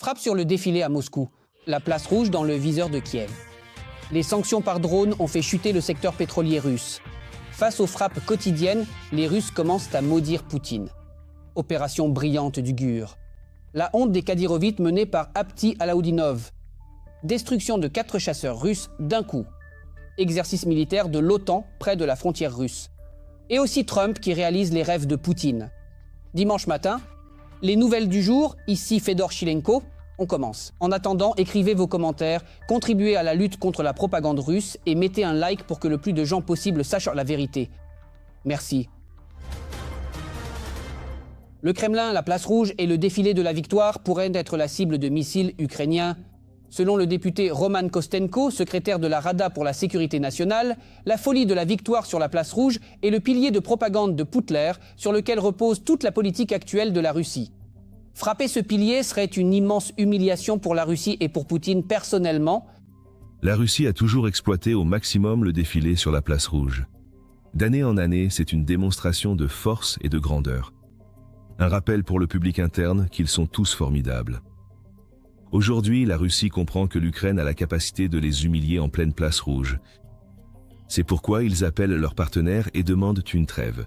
Frappe sur le défilé à Moscou, la place rouge dans le viseur de Kiev. Les sanctions par drone ont fait chuter le secteur pétrolier russe. Face aux frappes quotidiennes, les Russes commencent à maudire Poutine. Opération brillante du GUR. La honte des Kadyrovites menée par Apti Alaoudinov. Destruction de 4 chasseurs russes d'un coup. Exercice militaire de l'OTAN près de la frontière russe. Et aussi Trump qui réalise les rêves de Poutine. Dimanche matin, les nouvelles du jour, ici Fedor Chilenko, on commence. En attendant, écrivez vos commentaires, contribuez à la lutte contre la propagande russe et mettez un like pour que le plus de gens possible sachent la vérité. Merci. Le Kremlin, la place rouge et le défilé de la victoire pourraient être la cible de missiles ukrainiens. Selon le député Roman Kostenko, secrétaire de la Rada pour la sécurité nationale, la folie de la victoire sur la place rouge est le pilier de propagande de Putler sur lequel repose toute la politique actuelle de la Russie. Frapper ce pilier serait une immense humiliation pour la Russie et pour Poutine personnellement. La Russie a toujours exploité au maximum le défilé sur la place rouge. D'année en année, c'est une démonstration de force et de grandeur. Un rappel pour le public interne qu'ils sont tous formidables. Aujourd'hui, la Russie comprend que l'Ukraine a la capacité de les humilier en pleine place rouge. C'est pourquoi ils appellent leurs partenaires et demandent une trêve.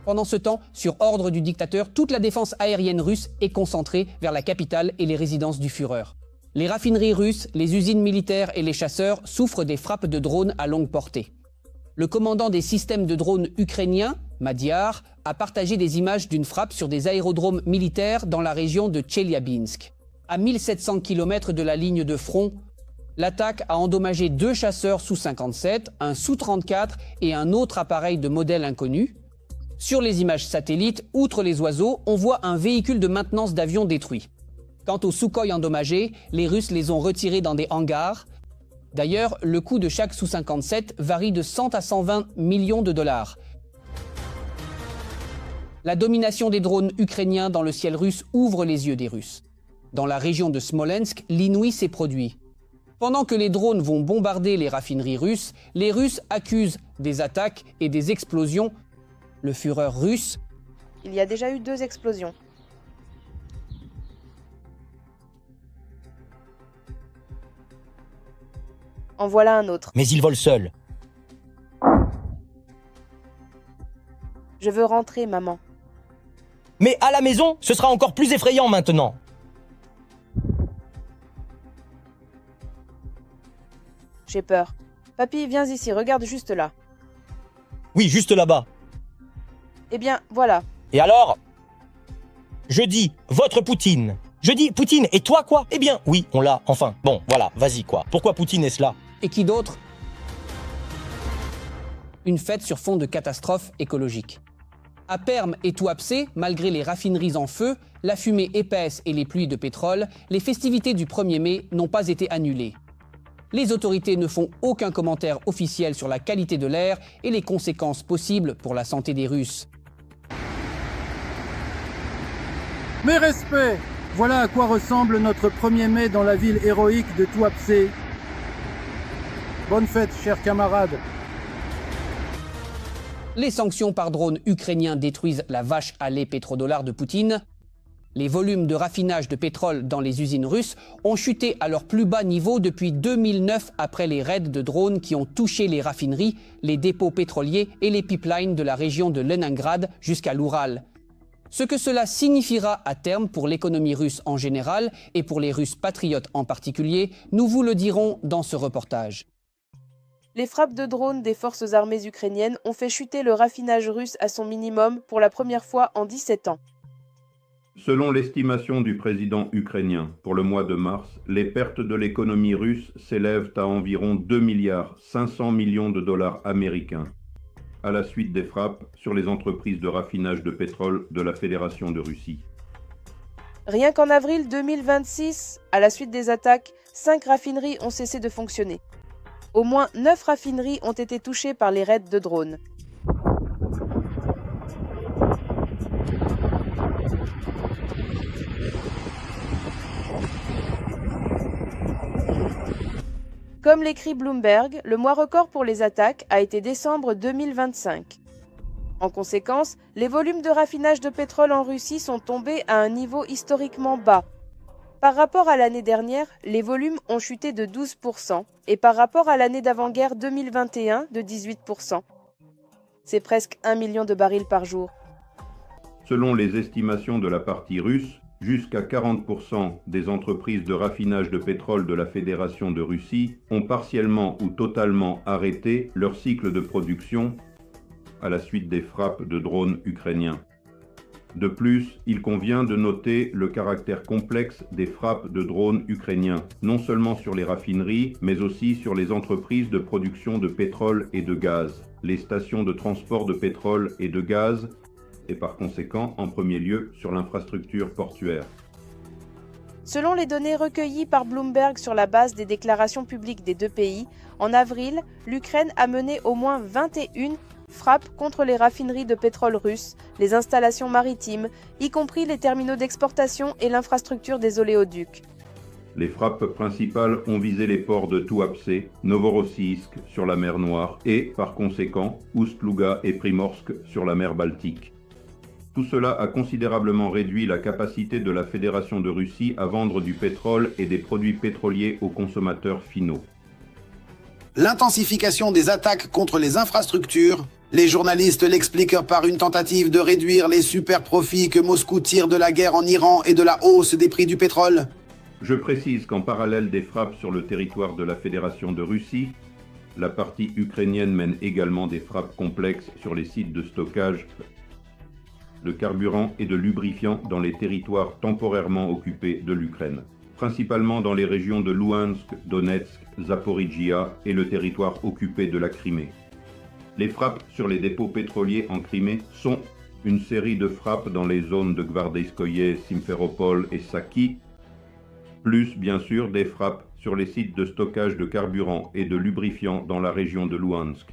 Pendant ce temps, sur ordre du dictateur, toute la défense aérienne russe est concentrée vers la capitale et les résidences du Führer. Les raffineries russes, les usines militaires et les chasseurs souffrent des frappes de drones à longue portée. Le commandant des systèmes de drones ukrainiens, Madiar, a partagé des images d'une frappe sur des aérodromes militaires dans la région de Tcheliabinsk. À 1700 km de la ligne de front, l'attaque a endommagé 2 chasseurs Su-57, un Su-34 et un autre appareil de modèle inconnu. Sur les images satellites, outre les oiseaux, on voit un véhicule de maintenance d'avions détruit. Quant aux Sukhoi endommagés, les Russes les ont retirés dans des hangars. D'ailleurs, le coût de chaque Su-57 varie de 100 à 120 millions de dollars. La domination des drones ukrainiens dans le ciel russe ouvre les yeux des Russes. Dans la région de Smolensk, l'inouï s'est produit. Pendant que les drones vont bombarder les raffineries russes, les Russes accusent des attaques et des explosions. Le Führer russe. Il y a déjà eu 2 explosions. En voilà un autre. Mais il vole seul. Je veux rentrer, maman. Mais à la maison, ce sera encore plus effrayant maintenant. J'ai peur. Papy, viens ici, regarde juste là. Oui, juste là-bas. Eh bien, voilà. Et alors? Je dis, votre Poutine. Je dis, Poutine, et toi quoi? Eh bien, oui, on l'a, enfin. Bon, voilà, vas-y quoi. Pourquoi Poutine est-ce là? Et qui d'autre? Une fête sur fond de catastrophe écologique. À Perm et Tuapse, malgré les raffineries en feu, la fumée épaisse et les pluies de pétrole, les festivités du 1er mai n'ont pas été annulées. Les autorités ne font aucun commentaire officiel sur la qualité de l'air et les conséquences possibles pour la santé des Russes. Mes respects! Voilà à quoi ressemble notre 1er mai dans la ville héroïque de Tuapse. Bonne fête, chers camarades. Les sanctions par drone ukrainiens détruisent la vache à lait pétrodollar de Poutine. Les volumes de raffinage de pétrole dans les usines russes ont chuté à leur plus bas niveau depuis 2009 après les raids de drones qui ont touché les raffineries, les dépôts pétroliers et les pipelines de la région de Leningrad jusqu'à l'Oural. Ce que cela signifiera à terme pour l'économie russe en général et pour les Russes patriotes en particulier, nous vous le dirons dans ce reportage. Les frappes de drones des forces armées ukrainiennes ont fait chuter le raffinage russe à son minimum pour la première fois en 17 ans. Selon l'estimation du président ukrainien, pour le mois de mars, les pertes de l'économie russe s'élèvent à environ 2,5 milliards de dollars américains, à la suite des frappes sur les entreprises de raffinage de pétrole de la Fédération de Russie. Rien qu'en avril 2026, à la suite des attaques, 5 raffineries ont cessé de fonctionner. Au moins 9 raffineries ont été touchées par les raids de drones. Comme l'écrit Bloomberg, le mois record pour les attaques a été décembre 2025. En conséquence, les volumes de raffinage de pétrole en Russie sont tombés à un niveau historiquement bas. Par rapport à l'année dernière, les volumes ont chuté de 12% et par rapport à l'année d'avant-guerre 2021 de 18%. C'est presque 1 million de barils par jour. Selon les estimations de la partie russe, jusqu'à 40% des entreprises de raffinage de pétrole de la Fédération de Russie ont partiellement ou totalement arrêté leur cycle de production à la suite des frappes de drones ukrainiens. De plus, il convient de noter le caractère complexe des frappes de drones ukrainiens, non seulement sur les raffineries, mais aussi sur les entreprises de production de pétrole et de gaz, les stations de transport de pétrole et de gaz, et par conséquent, en premier lieu, sur l'infrastructure portuaire. Selon les données recueillies par Bloomberg sur la base des déclarations publiques des deux pays, en avril, l'Ukraine a mené au moins 21 frappes contre les raffineries de pétrole russes, les installations maritimes, y compris les terminaux d'exportation et l'infrastructure des oléoducs. Les frappes principales ont visé les ports de Tuapse, Novorossiysk sur la mer Noire et, par conséquent, Oust-Louga et Primorsk sur la mer Baltique. Tout cela a considérablement réduit la capacité de la Fédération de Russie à vendre du pétrole et des produits pétroliers aux consommateurs finaux. L'intensification des attaques contre les infrastructures, les journalistes l'expliquent par une tentative de réduire les super profits que Moscou tire de la guerre en Iran et de la hausse des prix du pétrole. Je précise qu'en parallèle des frappes sur le territoire de la Fédération de Russie, la partie ukrainienne mène également des frappes complexes sur les sites de stockage de carburant et de lubrifiants dans les territoires temporairement occupés de l'Ukraine, principalement dans les régions de Louhansk, Donetsk, Zaporijia et le territoire occupé de la Crimée. Les frappes sur les dépôts pétroliers en Crimée sont une série de frappes dans les zones de Gvardeyskoye, Simferopol et Saki, plus bien sûr des frappes sur les sites de stockage de carburant et de lubrifiants dans la région de Louhansk.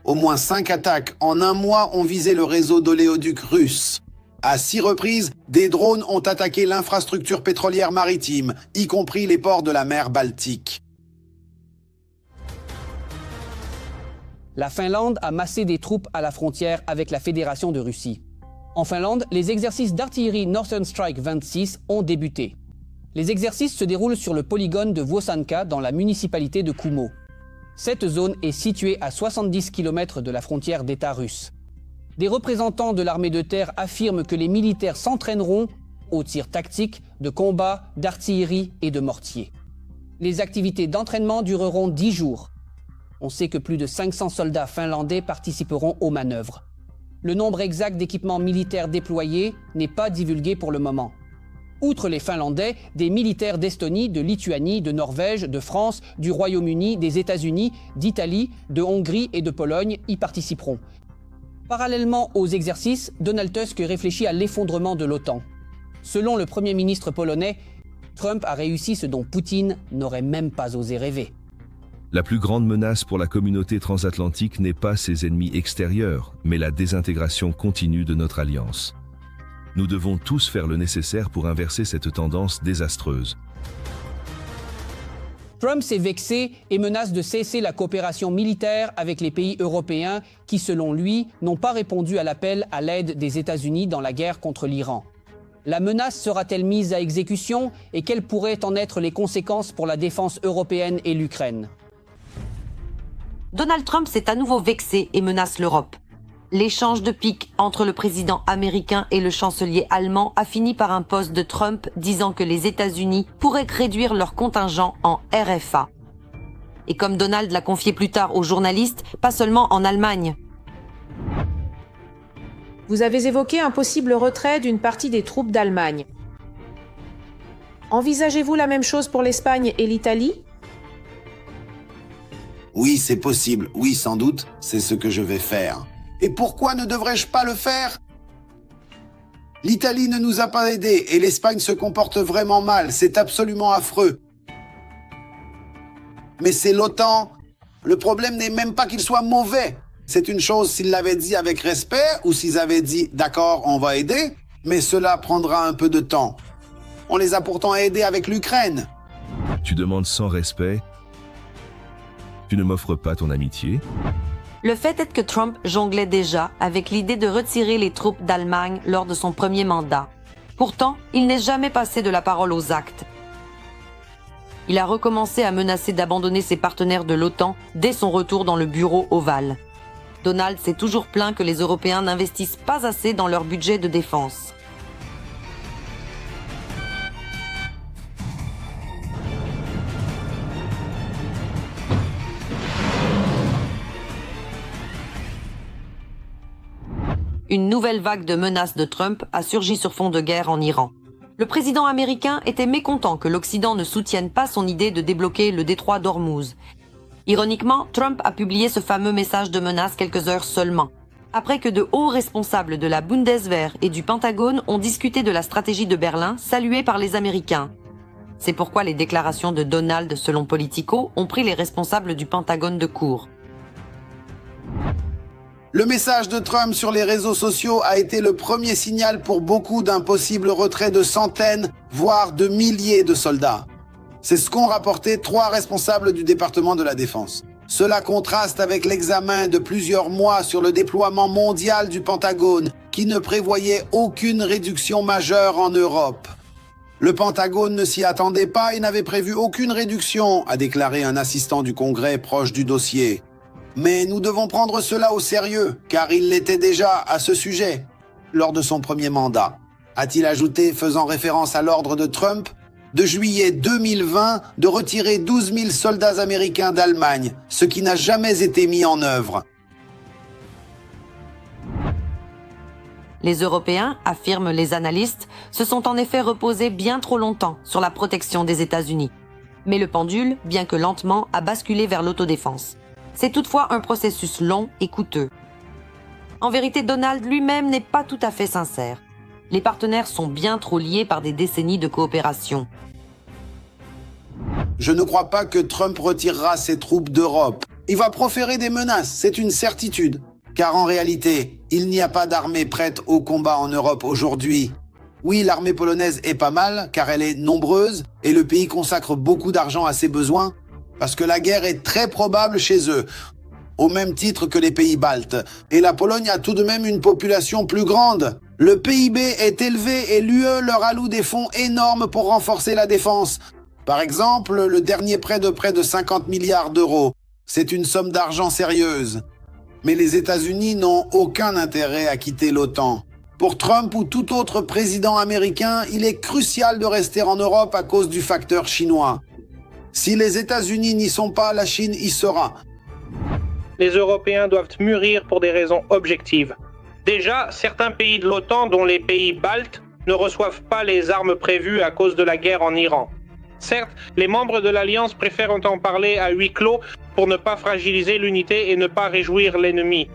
Au moins 5 attaques en un mois ont visé le réseau d'oléoducs russes. À 6 reprises, des drones ont attaqué l'infrastructure pétrolière maritime, y compris les ports de la mer Baltique. La Finlande a massé des troupes à la frontière avec la Fédération de Russie. En Finlande, les exercices d'artillerie Northern Strike 26 ont débuté. Les exercices se déroulent sur le polygone de Vuosanka dans la municipalité de Kumo. Cette zone est située à 70 km de la frontière d'État russe. Des représentants de l'armée de terre affirment que les militaires s'entraîneront aux tirs tactiques, de combat, d'artillerie et de mortiers. Les activités d'entraînement dureront 10 jours. On sait que plus de 500 soldats finlandais participeront aux manœuvres. Le nombre exact d'équipements militaires déployés n'est pas divulgué pour le moment. Outre les Finlandais, des militaires d'Estonie, de Lituanie, de Norvège, de France, du Royaume-Uni, des États-Unis, d'Italie, de Hongrie et de Pologne y participeront. Parallèlement aux exercices, Donald Tusk réfléchit à l'effondrement de l'OTAN. Selon le Premier ministre polonais, Trump a réussi ce dont Poutine n'aurait même pas osé rêver. La plus grande menace pour la communauté transatlantique n'est pas ses ennemis extérieurs, mais la désintégration continue de notre alliance. Nous devons tous faire le nécessaire pour inverser cette tendance désastreuse. Trump s'est vexé et menace de cesser la coopération militaire avec les pays européens qui, selon lui, n'ont pas répondu à l'appel à l'aide des États-Unis dans la guerre contre l'Iran. La menace sera-t-elle mise à exécution et quelles pourraient en être les conséquences pour la défense européenne et l'Ukraine ? Donald Trump s'est à nouveau vexé et menace l'Europe. L'échange de piques entre le président américain et le chancelier allemand a fini par un post de Trump disant que les États-Unis pourraient réduire leur contingent en RFA. Et comme Donald l'a confié plus tard aux journalistes, pas seulement en Allemagne. Vous avez évoqué un possible retrait d'une partie des troupes d'Allemagne. Envisagez-vous la même chose pour l'Espagne et l'Italie ? Oui, c'est possible. Oui, sans doute, c'est ce que je vais faire. Et pourquoi ne devrais-je pas le faire ? L'Italie ne nous a pas aidés et l'Espagne se comporte vraiment mal. C'est absolument affreux. Mais c'est l'OTAN. Le problème n'est même pas qu'il soit mauvais. C'est une chose s'ils l'avaient dit avec respect ou s'ils avaient dit « d'accord, on va aider », mais cela prendra un peu de temps. On les a pourtant aidés avec l'Ukraine. Tu demandes sans respect. Tu ne m'offres pas ton amitié. Le fait est que Trump jonglait déjà avec l'idée de retirer les troupes d'Allemagne lors de son premier mandat. Pourtant, il n'est jamais passé de la parole aux actes. Il a recommencé à menacer d'abandonner ses partenaires de l'OTAN dès son retour dans le bureau ovale. Donald s'est toujours plaint que les Européens n'investissent pas assez dans leur budget de défense. Une nouvelle vague de menaces de Trump a surgi sur fond de guerre en Iran. Le président américain était mécontent que l'Occident ne soutienne pas son idée de débloquer le détroit d'Ormuz. Ironiquement, Trump a publié ce fameux message de menace quelques heures seulement, après que de hauts responsables de la Bundeswehr et du Pentagone ont discuté de la stratégie de Berlin, saluée par les Américains. C'est pourquoi les déclarations de Donald, selon Politico, ont pris les responsables du Pentagone de court. Le message de Trump sur les réseaux sociaux a été le premier signal pour beaucoup d'un possible retrait de centaines, voire de milliers de soldats. C'est ce qu'ont rapporté 3 responsables du département de la Défense. Cela contraste avec l'examen de plusieurs mois sur le déploiement mondial du Pentagone, qui ne prévoyait aucune réduction majeure en Europe. Le Pentagone ne s'y attendait pas et n'avait prévu aucune réduction, a déclaré un assistant du Congrès proche du dossier. Mais nous devons prendre cela au sérieux, car il l'était déjà à ce sujet, lors de son premier mandat, a-t-il ajouté, faisant référence à l'ordre de Trump de juillet 2020 de retirer 12 000 soldats américains d'Allemagne, ce qui n'a jamais été mis en œuvre. Les Européens, affirment les analystes, se sont en effet reposés bien trop longtemps sur la protection des États-Unis. Mais le pendule, bien que lentement, a basculé vers l'autodéfense. C'est toutefois un processus long et coûteux. En vérité, Donald lui-même n'est pas tout à fait sincère. Les partenaires sont bien trop liés par des décennies de coopération. Je ne crois pas que Trump retirera ses troupes d'Europe. Il va proférer des menaces, c'est une certitude. Car en réalité, il n'y a pas d'armée prête au combat en Europe aujourd'hui. Oui, l'armée polonaise est pas mal, car elle est nombreuse, et le pays consacre beaucoup d'argent à ses besoins, parce que la guerre est très probable chez eux, au même titre que les pays baltes. Et la Pologne a tout de même une population plus grande. Le PIB est élevé et l'UE leur alloue des fonds énormes pour renforcer la défense. Par exemple, le dernier prêt de près de 50 milliards d'euros. C'est une somme d'argent sérieuse. Mais les États-Unis n'ont aucun intérêt à quitter l'OTAN. Pour Trump ou tout autre président américain, il est crucial de rester en Europe à cause du facteur chinois. Si les États-Unis n'y sont pas, la Chine y sera. Les Européens doivent mûrir pour des raisons objectives. Déjà, certains pays de l'OTAN, dont les pays baltes, ne reçoivent pas les armes prévues à cause de la guerre en Iran. Certes, les membres de l'Alliance préfèrent en parler à huis clos pour ne pas fragiliser l'unité et ne pas réjouir l'ennemi.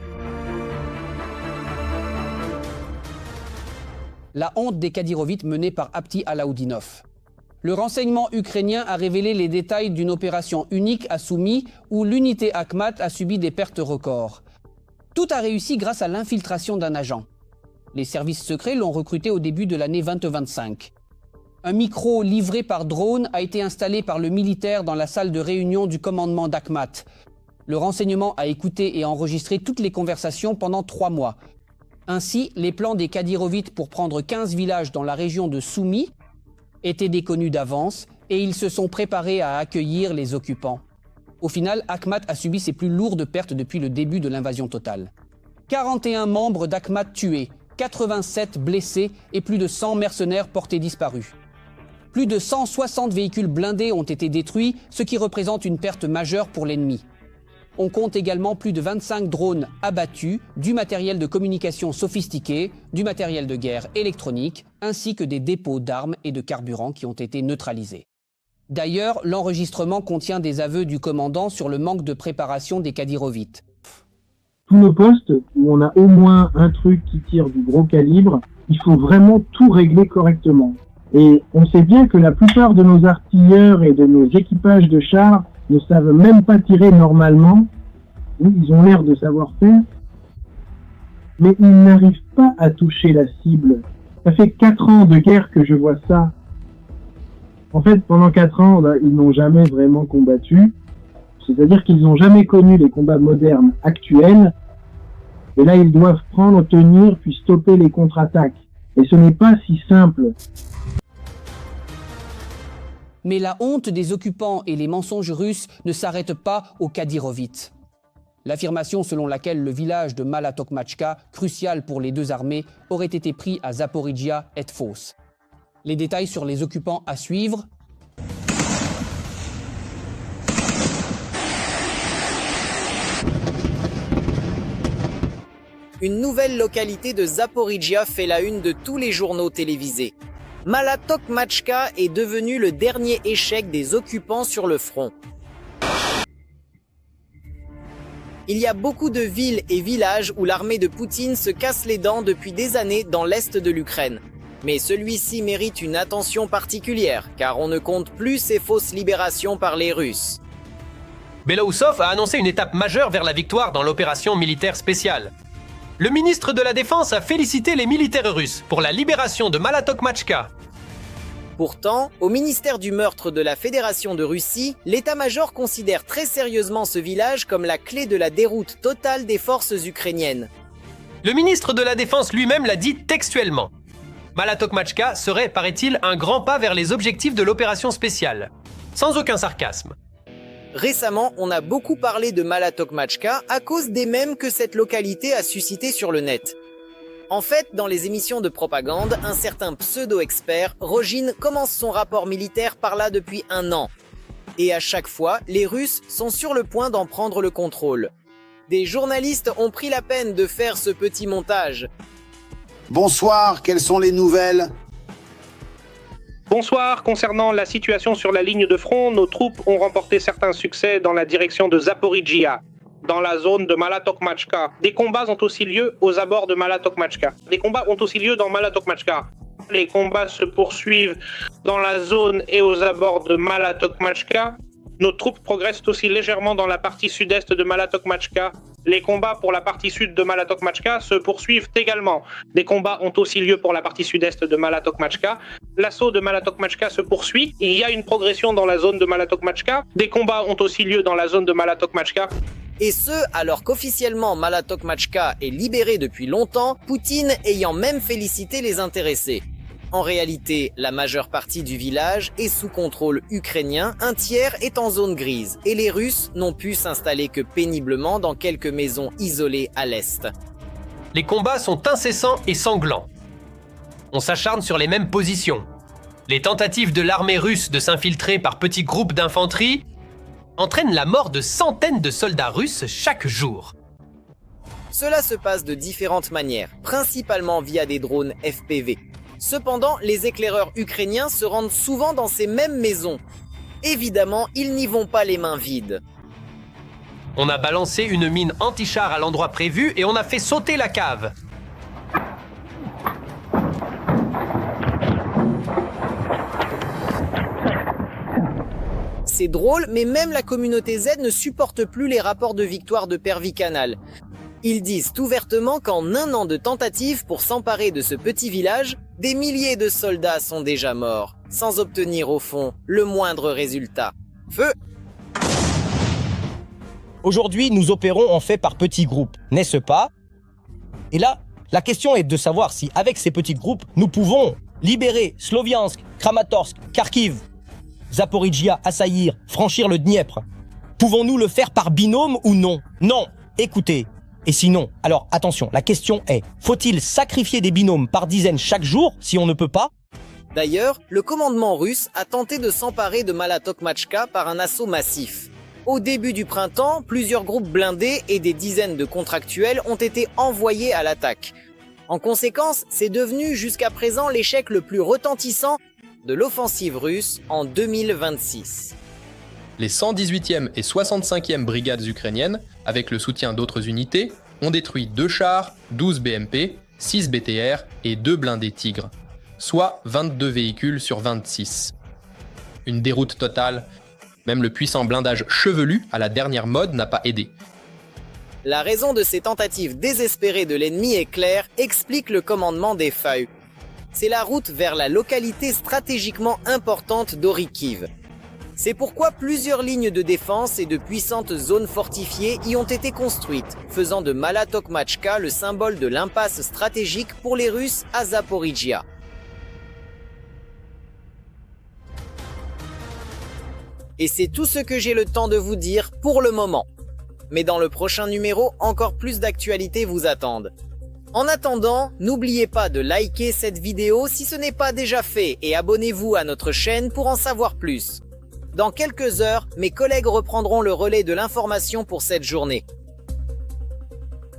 La honte des Kadyrovites menée par Abdi Alaoudinov. Le renseignement ukrainien a révélé les détails d'une opération unique à Soumy où l'unité Akhmat a subi des pertes records. Tout a réussi grâce à l'infiltration d'un agent. Les services secrets l'ont recruté au début de l'année 2025. Un micro livré par drone a été installé par le militaire dans la salle de réunion du commandement d'Akhmat. Le renseignement a écouté et enregistré toutes les conversations pendant 3 mois. Ainsi, les plans des Kadyrovites pour prendre 15 villages dans la région de Soumy étaient déconnus d'avance et ils se sont préparés à accueillir les occupants. Au final, Akhmat a subi ses plus lourdes pertes depuis le début de l'invasion totale. 41 membres d'Akhmat tués, 87 blessés et plus de 100 mercenaires portés disparus. Plus de 160 véhicules blindés ont été détruits, ce qui représente une perte majeure pour l'ennemi. On compte également plus de 25 drones abattus, du matériel de communication sophistiqué, du matériel de guerre électronique, ainsi que des dépôts d'armes et de carburant qui ont été neutralisés. D'ailleurs, l'enregistrement contient des aveux du commandant sur le manque de préparation des Kadyrovites. Tous nos postes, où on a au moins un truc qui tire du gros calibre, il faut vraiment tout régler correctement. Et on sait bien que la plupart de nos artilleurs et de nos équipages de chars ne savent même pas tirer normalement. Oui, ils ont l'air de savoir faire, mais ils n'arrivent pas à toucher la cible. Ça fait 4 ans de guerre que je vois ça. En fait, pendant 4 ans, ils n'ont jamais vraiment combattu. C'est-à-dire qu'ils n'ont jamais connu les combats modernes actuels, et là ils doivent prendre, tenir, puis stopper les contre-attaques. Et ce n'est pas si simple. Mais la honte des occupants et les mensonges russes ne s'arrêtent pas au Kadyrovitz. L'affirmation selon laquelle le village de Mala Tokmatchka, crucial pour les deux armées, aurait été pris à Zaporijia est fausse. Les détails sur les occupants à suivre. Une nouvelle localité de Zaporijia fait la une de tous les journaux télévisés. Mala Tokmatchka est devenu le dernier échec des occupants sur le front. Il y a beaucoup de villes et villages où l'armée de Poutine se casse les dents depuis des années dans l'est de l'Ukraine. Mais celui-ci mérite une attention particulière, car on ne compte plus ces fausses libérations par les Russes. Belousov a annoncé une étape majeure vers la victoire dans l'opération militaire spéciale. Le ministre de la Défense a félicité les militaires russes pour la libération de Mala Tokmatchka. Pourtant, au ministère du meurtre de la Fédération de Russie, l'état-major considère très sérieusement ce village comme la clé de la déroute totale des forces ukrainiennes. Le ministre de la Défense lui-même l'a dit textuellement. Mala Tokmatchka serait, paraît-il, un grand pas vers les objectifs de l'opération spéciale. Sans aucun sarcasme. Récemment, on a beaucoup parlé de Mala Tokmatchka à cause des mèmes que cette localité a suscité sur le net. En fait, dans les émissions de propagande, un certain pseudo-expert, Rogin, commence son rapport militaire par là depuis 1 an. Et à chaque fois, les Russes sont sur le point d'en prendre le contrôle. Des journalistes ont pris la peine de faire ce petit montage. Bonsoir, quelles sont les nouvelles ? Bonsoir, concernant la situation sur la ligne de front, nos troupes ont remporté certains succès dans la direction de Zaporijia, dans la zone de Mala Tokmatchka. Des combats ont aussi lieu aux abords de Mala Tokmatchka. Des combats ont aussi lieu dans Mala Tokmatchka. Les combats se poursuivent dans la zone et aux abords de Mala Tokmatchka. Nos troupes progressent aussi légèrement dans la partie sud-est de Mala Tokmatchka. Les combats pour la partie sud de Mala Tokmatchka se poursuivent également. Des combats ont aussi lieu pour la partie sud-est de Mala Tokmatchka. L'assaut de Mala Tokmatchka se poursuit. Il y a une progression dans la zone de Mala Tokmatchka. Des combats ont aussi lieu dans la zone de Mala Tokmatchka. Et ce, alors qu'officiellement Mala Tokmatchka est libérée depuis longtemps, Poutine ayant même félicité les intéressés. En réalité, la majeure partie du village est sous contrôle ukrainien, un tiers est en zone grise, et les Russes n'ont pu s'installer que péniblement dans quelques maisons isolées à l'est. Les combats sont incessants et sanglants. On s'acharne sur les mêmes positions. Les tentatives de l'armée russe de s'infiltrer par petits groupes d'infanterie entraînent la mort de centaines de soldats russes chaque jour. Cela se passe de différentes manières, principalement via des drones FPV. Cependant, les éclaireurs ukrainiens se rendent souvent dans ces mêmes maisons. Évidemment, ils n'y vont pas les mains vides. On a balancé une mine anti-char à l'endroit prévu et on a fait sauter la cave. C'est drôle, mais même la communauté Z ne supporte plus les rapports de victoire de Pervicanal. Ils disent ouvertement qu'en 1 an de tentatives pour s'emparer de ce petit village, des milliers de soldats sont déjà morts, sans obtenir au fond le moindre résultat. Feu! Aujourd'hui, nous opérons en fait par petits groupes, n'est-ce pas? Et là, la question est de savoir si, avec ces petits groupes, nous pouvons libérer Sloviansk, Kramatorsk, Kharkiv, Zaporijia, assaillir, franchir le Dniepr. Pouvons-nous le faire par binôme ou non? Non! Écoutez. Et sinon, alors attention, la question est, faut-il sacrifier des binômes par dizaines chaque jour si on ne peut pas? D'ailleurs, le commandement russe a tenté de s'emparer de Mala Tokmatchka par un assaut massif. Au début du printemps, plusieurs groupes blindés et des dizaines de contractuels ont été envoyés à l'attaque. En conséquence, c'est devenu jusqu'à présent l'échec le plus retentissant de l'offensive russe en 2026. Les 118e et 65e brigades ukrainiennes, avec le soutien d'autres unités, ont détruit 2 chars, 12 BMP, 6 BTR et 2 blindés Tigre, soit 22 véhicules sur 26. Une déroute totale, même le puissant blindage chevelu à la dernière mode n'a pas aidé. La raison de ces tentatives désespérées de l'ennemi est claire, explique le commandement des FAU. C'est la route vers la localité stratégiquement importante d'Orikiv. C'est pourquoi plusieurs lignes de défense et de puissantes zones fortifiées y ont été construites, faisant de Mala Tokmatchka le symbole de l'impasse stratégique pour les Russes à Zaporijia. Et c'est tout ce que j'ai le temps de vous dire pour le moment. Mais dans le prochain numéro, encore plus d'actualités vous attendent. En attendant, n'oubliez pas de liker cette vidéo si ce n'est pas déjà fait et abonnez-vous à notre chaîne pour en savoir plus. Dans quelques heures, mes collègues reprendront le relais de l'information pour cette journée.